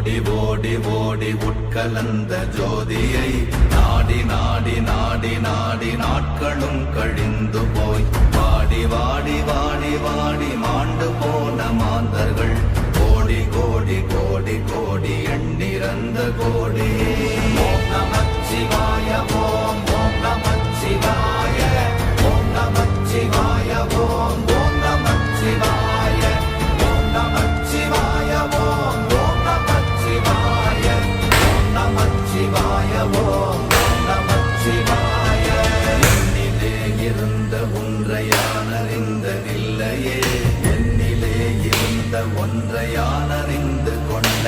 ஓடி ஓடி ஓடி உட்கலந்த ஜோதியை நாடி நாடி நாடி நாடி நாட்களும் கழிந்து போய் வாடி வாடி வாடி வாடி மாண்டு போன மாந்தர்கள் கோடி கோடி கோடி கோடி எண்ணிறந்த கோடி. ஓம் நமச்சிவாய ஓம் ஓம் நமச்சிவாய ஓம் நமச்சிவாய ஓம் ஓம் நமச்சிவாய ஓம் நமச்சிவாய ஓம் ஓம் நமச்சிவாய ஓம் நமச்சிவாய ஓம் ஓம் நமச்சிவாய. என்னிலே இருந்த ஒன்றையானறிந்த நில்லையே, என்னிலே இருந்த ஒன்றையானறிந்து கொண்ட